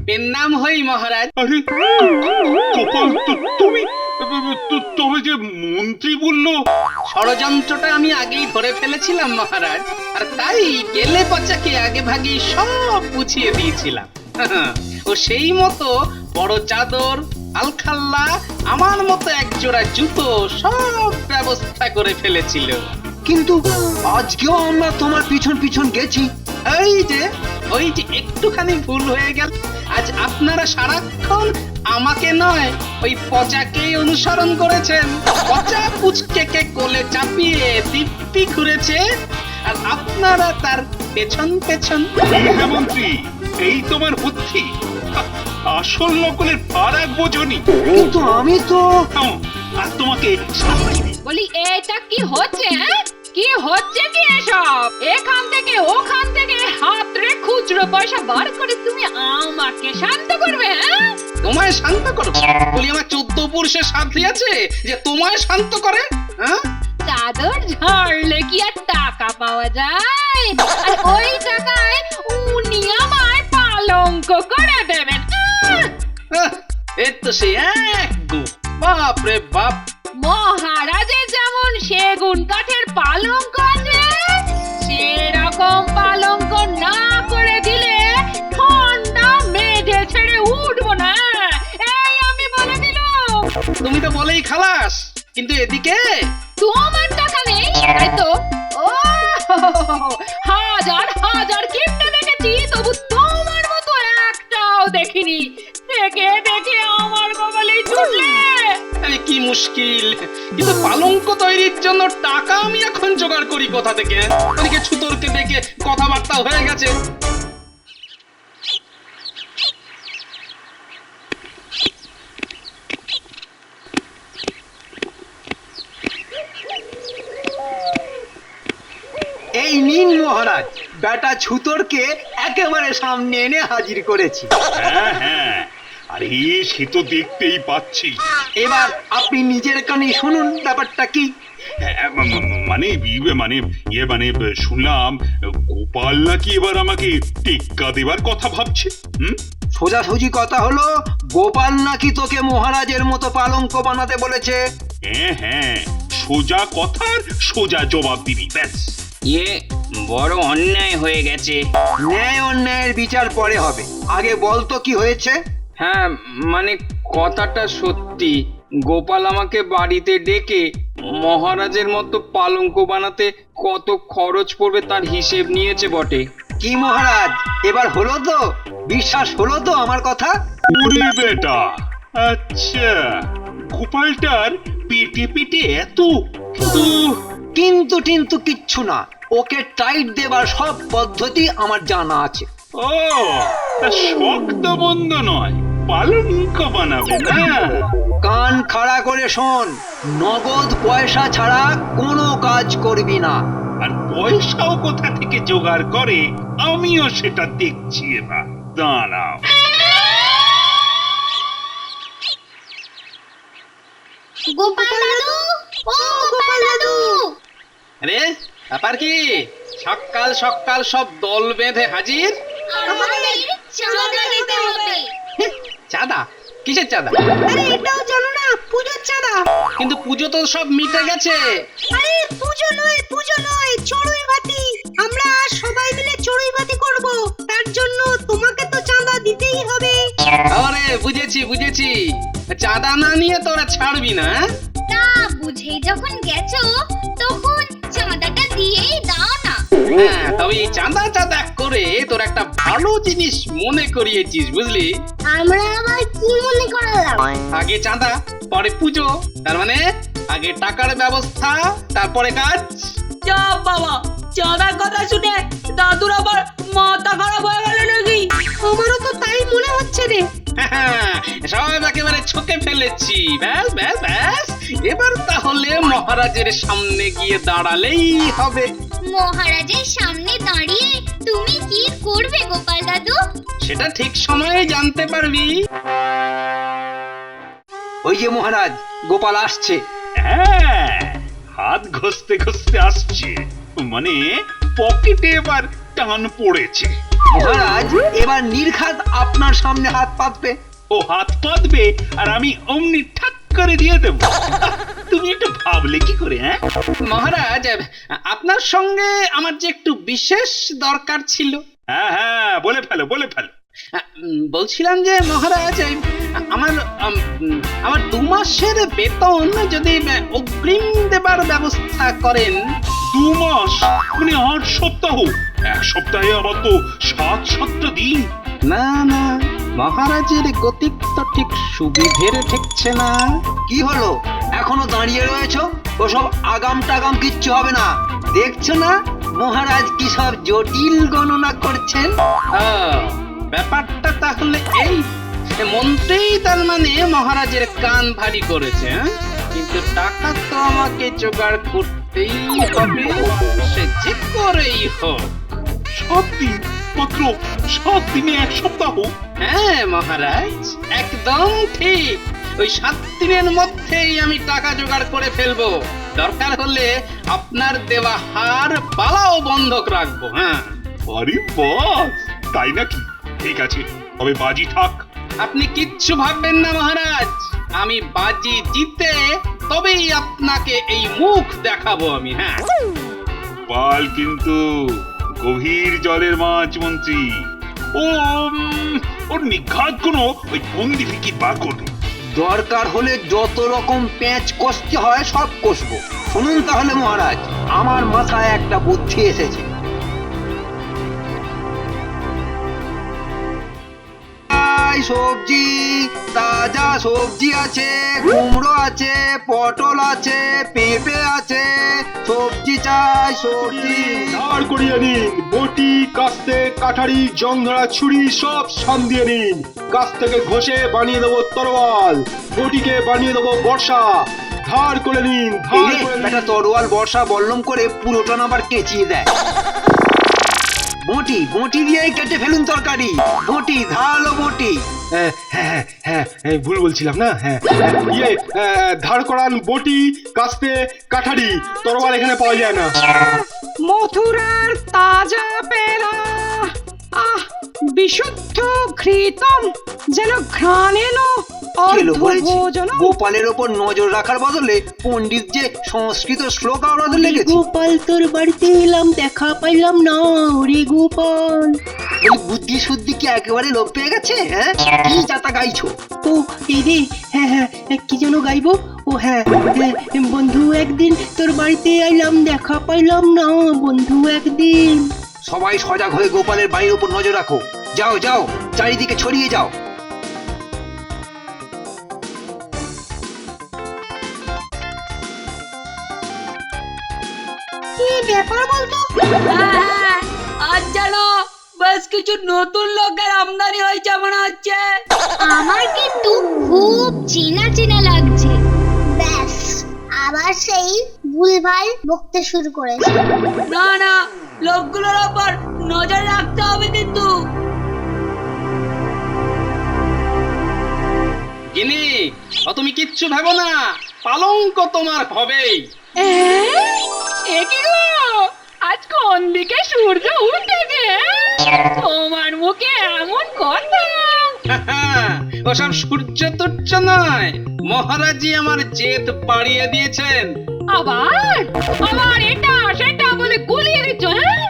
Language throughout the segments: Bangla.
পেন্নাম হই মহারাজ। আরে গোপাল, তুমি তবে যে মন্ত্রী বললো। ষড়যন্ত্রটা আমি আগেই ধরে ফেলেছিলাম মহারাজ, আর তাই গেলে পচাকে আগে ভাগে সব বুঝিয়ে দিয়েছিলাম। ও সেই মতো বড় চাদর, আলখাল্লা, আমার মতো একজোড়া জুতো সব ব্যবস্থা করে ফেলেছিল। কিন্তু আজকেও আমরা তোমার পিছন পিছন গেছি। ওই যে একটুখানি ভুল হয়ে গেল। আজ আপনারা সারাক্ষণ আমাকে নয়, ওই পচাকেই অনুসরণ করেছেন। পচা পুচকেকে কোলে চাপিয়ে দিব্যি ঘুরেছে, আর আপনারা তার পেছন পেছন। মন্ত্রী, এই তোমার বুদ্ধি? আসল নকলের ফারাক বোঝনি। কিন্তু আমি তো আর তোমাকে শাস্তি দিই। বলি এটা কি হচ্ছে? কি হচ্ছে কি এসব? এখান থেকে ওখান থেকে হাতরে খুচরো পয়সা বার করে তুমি আমাকে শান্ত করবে? তোমায় শান্ত করো বলি? আমার 14 পুরুষের সাথে আছে যে তোমায় শান্ত করে? হ্যাঁ, চাদর ঝাড়লে কি আর টাকা পাওয়া যায়? আর ওই টাকায় উনি আমায় পালঙ্ক করে দেবেন। এই তো সেই এক গো, বাপ রে বাপ। মহারাজের যেমন সেগুন কাঠের পালঙ্ক আছে, সেরকম পালঙ্ক না করে দিলে ঠান্ডা মেঝে ছেড়ে উঠবো না, এই আমি বলে দিলাম। তুমি তো বলেই খালাস, কিন্তু এদিকে তোমার টাকা নেই তাই তো? ও হাজার হাজার কিপটে দেখেছি, তবু তোমার মতো একটাও দেখিনি। দেখে দেখে আমার কপালেই জুটলে। আরে কি মুশকিল! কিন্তু পালঙ্ক তৈরির জন্য টাকা আমি এখন জোগাড় করি কোথা থেকে? ওদিকে ছুতরকে ডেকে কথাবার্তা হয়ে গেছে। এই নিন মহারাজ, বেটা ছুতরকে একেবারে সামনে এনে হাজির করেছি। হ্যাঁ হ্যাঁ, আরে সে তো দেখতেই পাচ্ছি। এবার আপনি নিজের কানে শুনুন ব্যাপারটা কি। মানে শুনলাম গোপাল নাকি এবার আমাকে টেক্কা দেবার কথা ভাবছে। সোজাসুজি কথা হলো, গোপাল নাকি তোকে মহারাজের মতো পালঙ্ক বানাতে বলেছে। হ্যাঁ হ্যাঁ, সোজা কথার সোজা জবাব দিবি, ব্যাস। বড় অন্যায় হয়ে গেছে। ন্যায় অন্যায়ের বিচার পরে হবে, আগে বল তো কি হয়েছে। হ্যাঁ, মানে কথাটা সত্যি। গোপাল আমাকে বাড়িতে ডেকে মহারাজের মতো পালঙ্ক বানাতে কত খরচ পড়বে তার হিসেব নিয়েছে বটে। কি মহারাজ, এবার হলো তো? বিশ্বাস হলো তো আমার কথা? ওরে বেটা, আচ্ছা গোপালটার পেটে পেটে এত। কিন্তু কিন্তু কিচ্ছু না, ওকে টাইট দেবার সব পদ্ধতি আমার জানা আছে। ও, তা শক্ত মন্দ নয়, পালঙ্ক বানাবে না? কান খাড়া করে শোন, নগদ পয়সা ছাড়া কোনো কাজ করবি না। আর পয়সাও কোথা থেকে জোগাড় করে আমিও সেটা দেখছি। এবার দাঁড়াও। গোপাল দাদু, ও গোপাল দাদু। আরে ব্যাপার কি? সকাল সকাল সব দল বেঁধে হাজির। আমাদের চাঁদা দিতে হবে। চাঁদা? কিসের চাঁদা? আরে এটাও জানো না? পূজোর চাঁদা। কিন্তু পুজো তো সব মিটে গেছে। আরে পূজো নয়, চড়ুই ভাতি। আমরা সবাই মিলে চড়ুই ভাতি করব, তার জন্য তোমাকে তো চাঁদা দিতেই হবে। আরে বুঝেছি। চাঁদা না নিয়ে তোরা ছাড়বি না? তা বুঝেই যখন গেছো, তখন চাঁদাটা দিয়েই দাও না। হ্যাঁ, তবে এই চাঁদা করে তোর একটা ভালো জিনিস মনে করিয়েছিস, বুঝলি? আমরা আবার কি মনে করালাম? আগে চাঁদা, পরে পুজো। তার মানে আগে টাকার ব্যবস্থা, তারপরে কাজ। যা বাবা, চাঁদার কথা শুনে দাদুর আবার মাথা খারাপ হয়ে গেল নাকি? আমারও তো তাই মনে হচ্ছে রে। সব একেবারে ছকে ফেলেছি। ব্যাস, এবার তাহলে মহারাজের সামনে গিয়ে দাঁড়ালেই হবে। মহারাজের সামনে দাঁড়িয়ে তুমি কি করবে গোপাল দাদু? সেটা ঠিক সময়ে জানতে পারবি। ওই যে মহারাজ, গোপাল আসছে। হ্যাঁ, হাত ঘষতে ঘষতে আসছে, মানে পকেটে এবার টান পড়েছে। মহারাজ এবার নির্ঘাত আপনার সামনে হাত পাতবে। ও হাত পাতবে আর আমি অমনি ঠাক করে দিয়ে দেবো। তুমি একটু ভাবলে কি করে? হ্যাঁ মহারাজ, আপনার সঙ্গে আমার যে একটু বিশেষ দরকার ছিল। হ্যাঁ হ্যাঁ, বলে ফেলো বলে ফেলো। বলছিলাম যে মহারাজ, আমার আমার 2 মাসের বেতন যদি অগ্রিম দেবার ব্যবস্থা করেন। 2 মাস মানে 8 সপ্তাহ? 1 সপ্তাহে আবার তো 7-7টা দিন। না না, মহারাজের গতিক তো ঠিক সুবিধের ঠেকছে না। কি হলো, এখনো দাঁড়িয়ে রয়েছো? ওসব আগাম টাগাম কিচ্ছু হবে না। দেখছো না মহারাজ কি সব জটিল গণনা করছেন? ব্যাপারটা তাহলে এই, মন্ত্রী তার মানে মহারাজের কান ভারী করেছে। কিন্তু টাকা তো আমাকে জোগাড় করতেই হবে, সে যে করেই হোক। 7 দিন মাত্র? 7 দিনে 1 সপ্তাহ? হ্যাঁ মহারাজ, একদম ঠিক। ওই 7 দিনের মধ্যেই আমি টাকা জোগাড় করে ফেলবো। দরকার হলে আপনার দেওয়া হার পালাও বন্ধক রাখবো। হ্যাঁ, আরে বাস, তাই নাকি? ঠিক আছে, তবে বাজি থাক। আপনি কিচ্ছু ভাববেন না মহারাজ, আমি বাজি জিতে তবেই আপনাকে এই মুখ দেখাবো আমি। হ্যাঁ, পাল কিন্তু গভীর জলের মাছ মন্ত্রী। ও ওর নিঘাত কোনো ওই বন্দি ফিকির বার করবে। দরকার হলে যত রকম প্যাঁচ কষতে হয় সব কষবো। শুনুন তাহলে মহারাজ, আমার মাথায় একটা বুদ্ধি এসেছে। সবজি, তাজা সবজি আছে, কুমড়ো আছে, পটল আছে, পেঁপে আছে, সবজি চাই সবজি। ধার করিয়ে নিন, বটি, কাস্তে, কাঠারি, জংধরা, ছুরি সব সাম দিয়ে নিন। গাছ থেকে ঘষে বানিয়ে দেবো তরোয়াল, বটিকে বানিয়ে দেবো বর্ষা। ধার করে নিন, ধার করে নিন। একটা তরোয়াল বর্ষা বল্লম করে পুরোটা না আবার কেচিয়ে দেয়। বটি বটি দিয়েই কেটে ফেলুন তরকারি। বটি, ধারালো বটি। হ্যাঁ হ্যাঁ হ্যাঁ, ভুল বলছিলাম না। হ্যাঁ, ধার করান বটি, কাস্তে, কাঠারি, তরোয়াল এখানে পাওয়া যায় না। মথুরার তাজা পেরা, আহ বিশুদ্ধ ঘৃতম, যেন ঘ্রাণেনো কেলো বলেছি, অর্ধভোজন। গোপালের ওপর নজর রাখার বদলে পণ্ডিত যে সংস্কৃত শ্লোক আওড়াতে লেগেছে। গোপাল তোর বাড়িতে এলাম, দেখা পাইলাম না রে গোপাল। এই বুদ্ধি শুদ্ধি কি একেবারে লোপ পেয়ে গেছে? হ্যাঁ, কি যাতা গাইছো? ও এই রে, হ্যাঁ হ্যাঁ, কি যেন গাইবো? ও হ্যাঁ হ্যাঁ, বন্ধু একদিন তোর বাড়িতে আইলাম, দেখা পাইলাম না বন্ধু একদিন। সবাই সজাগ হয়ে গোপালের বাড়ির উপর নজর রাখো। যাও যাও, চারিদিকে ছড়িয়ে যাও। কি ব্যাপার বলতো? আজ জানো বেশ কিছু নতুন লোকের আমদানি হয়েছে মনে হচ্ছে। আমার কিন্তু খুব চেনা চেনা লাগছে। ব্যাস, আবার সেই ভুলভাল বকতে শুরু করেছে। না না, লোকগুলোর ওপর নজর রাখতে হবে কিন্তু। গিনি, তুমি কিচ্ছু ভেবো না, পালঙ্ক তোমার হবেই। এ কি গো, আজ কোন দিকে সূর্য উঠেছে? তোমার মুখে এমন কথা? ওসব সূর্য তুচ্ছ নয়, মহারাজই আমার জেদ বাড়িয়ে দিয়েছেন। আবার আবার এটা সেটা বলে গুলিয়ে দিচ্ছ। হ্যাঁ,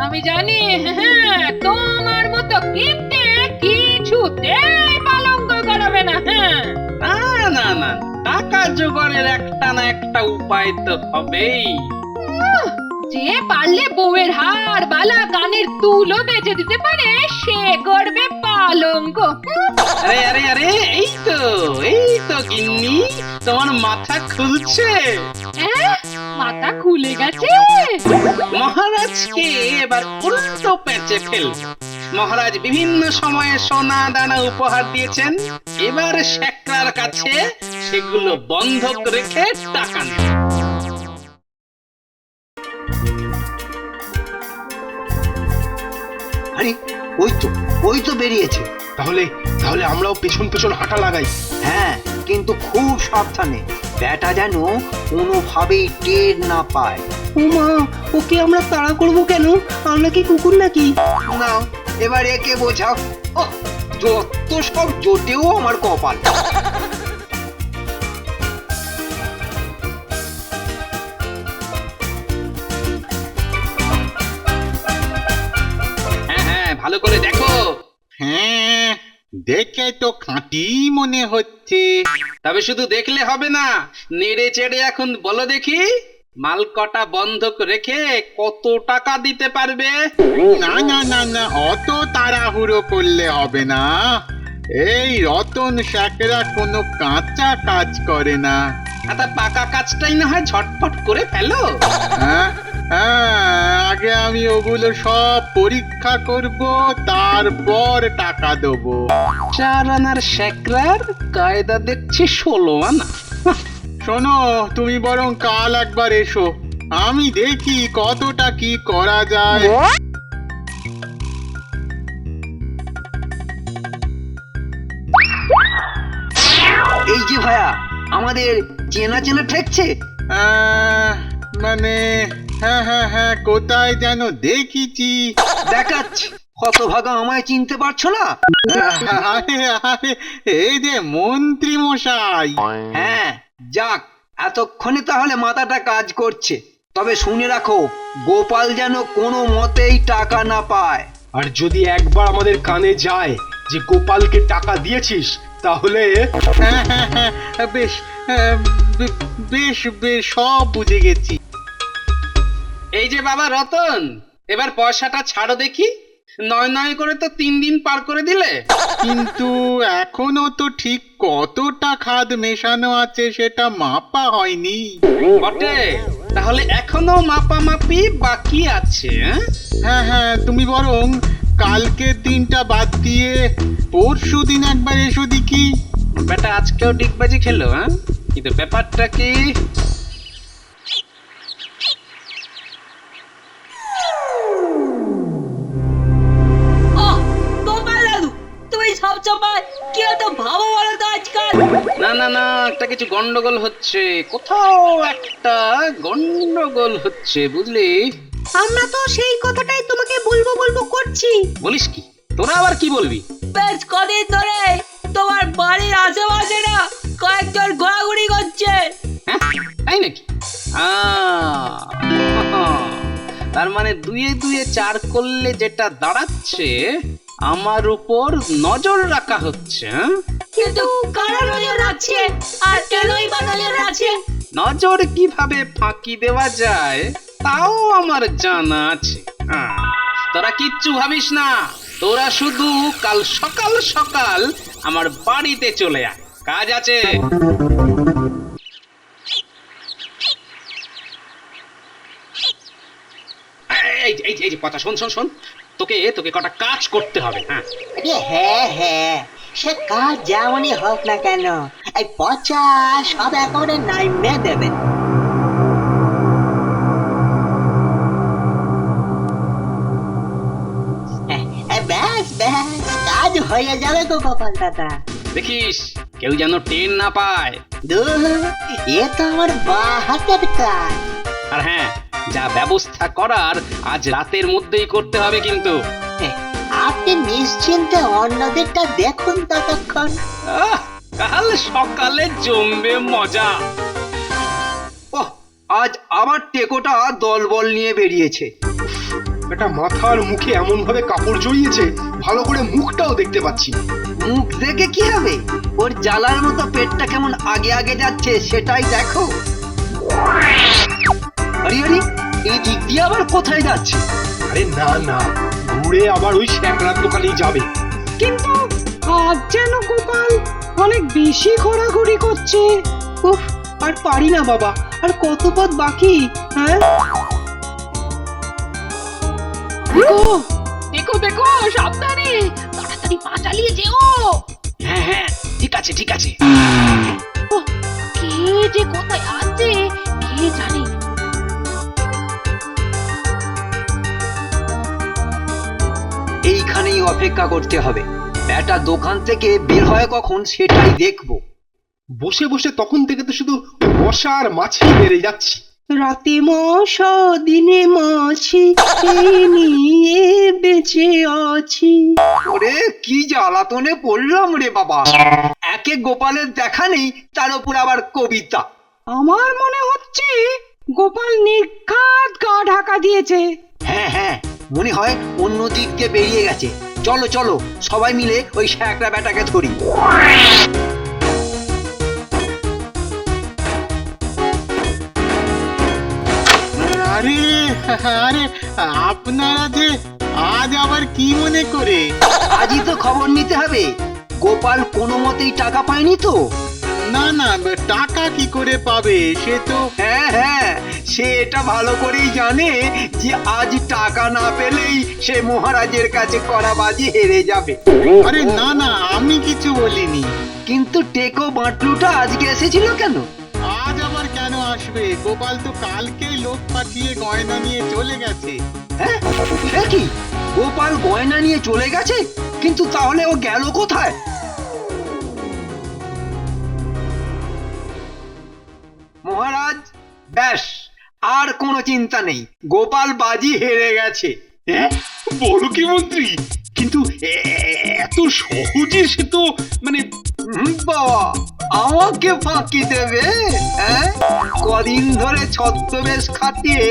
আমি জানি। হ্যাঁ, তোমার মতো কিপ্টে কিছুতেই পালঙ্ক করাবে না। হ্যাঁ, না না না, টাকা জোগাড়ের একটা না একটা উপায় তো হবেই। যে পারলে বউয়ের হার বালা কানের তুলো বেঁচে দিতে পারে সে করবে পালঙ্ক। আরে আরে আরে, এই তো গিন্নি, তোমার মাথা খুলছে। মাথা খুলে গেছে। মহারাজকে এবার উল্টো পেঁচে ফেল। মহারাজ বিভিন্ন সময়ে সোনা দানা উপহার দিয়েছেন, এবার শেখরার কাছে সেগুলো বন্ধক রেখে টাকা নেন। আরে ওই তো বেরিয়েছে। তাহলে তাহলে আমরাও পেছন পেছন হাঁটা লাগাই। হ্যাঁ, কিন্তু খুব সাবধানে, ব্যাটা যেন কোনোভাবেই টের না পায়। ও মা, ওকে আমরা তাড়া করবো কেন? আমরা কি কুকুর নাকি? না, এবার একে বোঝাও। ও যত সব জোটেও আমার কপাল। হ্যাঁ হ্যাঁ, ভালো করে দেখো। হ্যাঁ, দেখে তো খাঁটি মনে হচ্ছে। তবে শুধু দেখলে হবে না, নেড়ে চেড়ে এখন বলো দেখি, মাল কটা বন্ধক রেখে কত টাকা দিতে পারবে? না না না না, অত তাড়াহুড়ো করলে হবে না। এই রতন শ্যাকরা কোনো কাঁচা কাজ করে না। তা পাকা কাজটাই না হয় ঝটপট করে ফেলো। হ্যাঁ হ্যাঁ, আগে আমি ওগুলো সব পরীক্ষা করব, তারপর টাকা দেবো। 4 আনার শ্যাকরার কায়দা দেখছি 16 আনা। শোনো, তুমি বরং কাল একবার এসো, আমি দেখি কতটা কি করা যায়। এই যে ভায়া, আমাদের চেনা চেনা ঠেকছে। মানে হ্যাঁ হ্যাঁ হ্যাঁ, কোথায় যেন দেখিছি। দেখাচ্ছি, হতভাগা আমায় চিনতে পারছো না? আরে আরে, এই যে মন্ত্রী মশাই। হ্যাঁ, যাক, এতক্ষণে তাহলে মাথাটা কাজ করছে। তবে শুনে রাখো, গোপাল যেন কোনো মতেই টাকা না পায়। আর যদি একবার আমাদের কানে যায় যে গোপালকে টাকা দিয়েছিস, তাহলে হ্যাঁ হ্যাঁ হ্যাঁ, বেশ বেশ বেশ, সব বুঝে গেছি। এই যে বাবা রতন, এবার পয়সাটা ছাড়ো দেখি। নয় নয় করে তো 3 দিন পার করে দিলে। কিন্তু এখনো তো ঠিক কতটা খাদ মেশানো আছে সেটা মাপা হয়নি। বটে, তাহলে এখনো মাপামাপি বাকি আছে। হ্যাঁ হ্যাঁ, তুমি বরং কালকের দিনটা বাদ দিয়ে পরশু দিন একবার এসো দেখি। বেটা আজকেও ডিগবাজি খেলো, হ্যাঁ? কিন্তু ব্যাপারটা কি? গোপাল দাদু, তুমি সব সময় কি এত ভাবো বলো তো আজকাল? না না না, একটা কিছু গন্ডগোল হচ্ছে, কোথাও একটা গন্ডগোল হচ্ছে, বুঝলি? আমরা তো সেই কথাটাই তোমাকে বলবো বলবো করছি। বলিস কি? তোরা আবার কি বলবি? বেশ কদিন ধরে তোমার বাড়ির আশেপাশে না কয়েকজন ঘোরাঘুরি করছে। হ্যাঁ, তাই নাকি? তার মানে 2 2 4 করলে যেটা দাঁড়াচ্ছে, আমার উপর নজর রাখা হচ্ছে। হ্যাঁ? কিন্তু কারা নজর রাখছে আর কেনই বা নজর রাখছে? নজর কিভাবে ফাঁকি দেওয়া যায় তাও আমার জানা আছে। হ্যাঁ, তোরা কিচ্ছু ভাবিস না, তোরা শুধু কাল সকাল সকাল আমার বাড়িতে চলে আয়, কাজ আছে। এই যে পচা, শোন শোন শোন, তোকে তোকে কটা কাজ করতে হবে। হ্যাঁ, হ্যাঁ হ্যাঁ, সে কাজ যেমনই হোক না কেন, এই পচা সব একেবারে নাইমে দেবেন। ব্যাস ব্যাস, কাজ হয়ে যাবে গো গোপাল দাদা। দেখিস কেউ যেন টেন না পায়। দূর, এ তো আমার বাঁ হাতের কাজ। আর হ্যাঁ, যা ব্যবস্থা করার আজ রাতের মধ্যেই করতে হবে কিন্তু। আপনি নিশ্চিন্তে অন্যদেরটা দেখুন ততক্ষণ। কাল সকালে জমবে মজা। ওহ, আজ আবার টেকোটা দলবল নিয়ে বেরিয়েছে। এটা মাথার মুখে এমন ভাবে কাপড় জড়িয়েছে, ভালো করে মুখটাও দেখতে পাচ্ছি না। মুখ দেখে কি হবে? ওর জ্বালার মতো পেটটা কেমন আগে আগে যাচ্ছে সেটাই দেখো। আরে আরে, এই দিক দিয়ে আবার কোথায় যাচ্ছে? আরে না না, ঘুরে আবার ওই শ্যাকরার দোকানেই যাবে। কিন্তু আজ যেন গোপাল অনেক বেশি ঘোরাঘুরি করছে। উফ, আর পারি না বাবা, আর কত পথ বাকি। হ্যাঁ, দেখো দেখো, সাবধানে, তাড়াতাড়ি পা চালিয়ে যেও। হ্যাঁ হ্যাঁ, ঠিক আছে ঠিক আছে। কে যে কোথায় আছে কে জানে। এইখানেই অপেক্ষা করতে হবে। ব্যাটা দোকান থেকে বের হয় কখন সেটাই দেখবো। বসে বসে তখন থেকে তো শুধু মশা আর মাছি বেড়ে যাচ্ছি। রাতে মশা দিনে মাছি এই নিয়ে বেঁচে আছি। ওরে কি জ্বালাতনে পড়লাম রে বাবা, একে গোপালের দেখা নেই, তার উপর আবার কবিতা। আমার মনে হচ্ছে গোপাল নির্ঘাত গা ঢাকা দিয়েছে। হ্যাঁ হ্যাঁ, মনে হয় অন্য দিক দিয়ে বেরিয়ে গেছে। চলো চলো, সবাই মিলে ওই শ্যাকরা বেটাকে ধরি। আরে আরে আপনারা যে আজ আবার কি মনে করে? আজই তো খবর নিতে হবে, গোপাল কোনো মতেই টাকা পায়নি তো। না না, টাকা কি করে পাবে সে তো। হ্যাঁ হ্যাঁ, সে এটা ভালো করেই জানে যে আজ টাকা না পেলেই সে মহারাজের কাছে করা বাজি হেরে যাবে। আরে না না, আমি কিছু বলিনি। কিন্তু টেকো বাটলুটা আজকে এসেছিল কেন? আজ আবার কেন আসবে? গোপাল তো কালকেই লোক পাঠিয়ে গয়না নিয়ে চলে গেছে। হ্যাঁ, সে কি গোপাল গয়না নিয়ে চলে গেছে? কিন্তু তাহলে ও গেল কোথায়? মহারাজ, ব্যাস আর কোনো চিন্তা নেই, গোপাল বাজি হেরে গেছে। হ্যাঁ, বলো কি মন্ত্রী? কিন্তু এত সহজে সে তো মানে বাবা, আমাকে ফাঁকি দেবে? হ্যাঁ, কদিন ধরে ছদ্মবেশ খাটিয়ে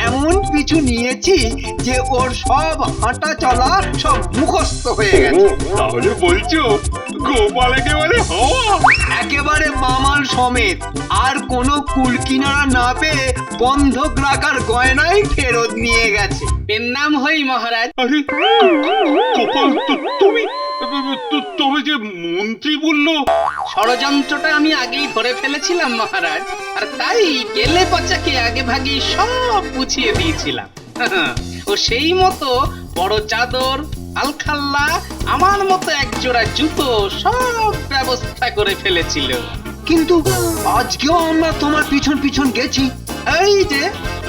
এমন পিছু নিয়েছি যে ওর সব হাঁটা চলা সব মুখস্থ হয়ে গেছে। তাহলে বলছো গোপাল একেবারে হওয়া? একেবারে মামাল সমেত, আর কোনো কুল কিনারা না পেয়ে বন্ধক রাখার গয়নাই ফেরত নিয়ে গেছে। এর নাম হই মহারাজ। আরে গোপাল, তুমি তবে যে মন্ত্রী বললো ষড়যন্ত্রটা আমি আগেই ধরে ফেলেছিলাম মহারাজ, আর তাই গেলে পচাকে আগে ভাগেই সব বুঝিয়ে দিয়েছিলাম। ও সেই মতো বড় চাদর, আলখাল্লা, আমার মতো এক জোড়া জুতো সব ব্যবস্থা করে ফেলেছিল। কিন্তু আজকেও আমরা তোমার পিছন পিছন গেছি।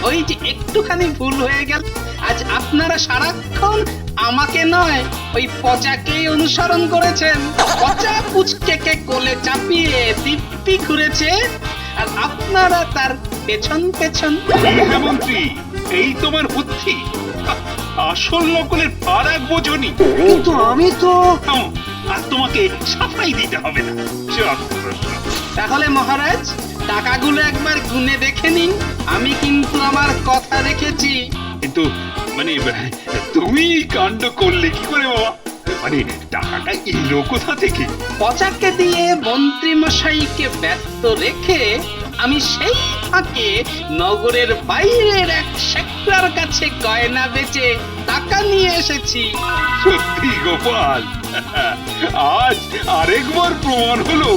ওই যে একটুখানি ভুল হয়ে গেল। আজ আপনারা সারাক্ষণ আমাকে নয়, ওই পচাকেই অনুসরণ করেছেন। পচা পুচকে কোলে চাপিয়ে দিব্যি ঘুরেছে, আর আপনারা তার পেছন পেছন। হ্যাঁ মন্ত্রী, এই তোমার বুদ্ধি। আসল নকলের ফারাক বোঝনি। কিন্তু আমি তো আর তোমাকে সাফাই দিতে হবে না। চল। তাহলে মহারাজ, টাকাগুলো একবার গুনে দেখে নিন। আমি কিন্তু আমার কথা রেখেছি। কিন্তু মানে তুমি কাণ্ড করলে কি করে বাবা? মানে টাকাটা এলো কোথা থেকে? পচাকে দিয়ে মন্ত্রী মশাইকে ব্যস্ত রেখে আমি সেই ফাঁকে নগরের বাইরের এক শেখরার কাছে গয়না বেচে টাকা নিয়ে এসেছি। সত্যি গোপাল, আজ আরেকবার প্রমাণ হলো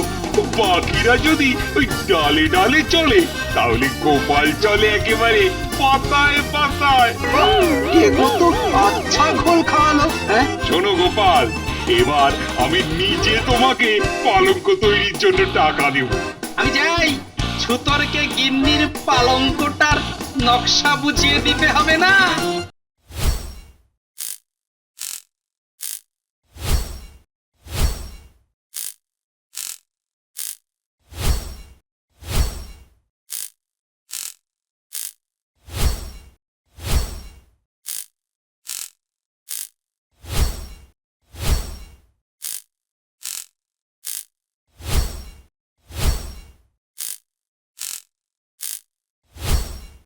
বাকিরা যদি ওই ডালে ডালে চলে, তাহলে গোপাল চলে একেবারে পাতায় পাতায়। কত আচ্ছা ঘোল খাওয়ালো। হ্যাঁ, শোনো গোপাল, এবার আমি নিজে তোমাকে পালঙ্ক তৈরির জন্য টাকা দেব। আমি যাই, ছুতরকে গিন্নির পালঙ্কটার নকশা বুঝিয়ে দিতে হবে না?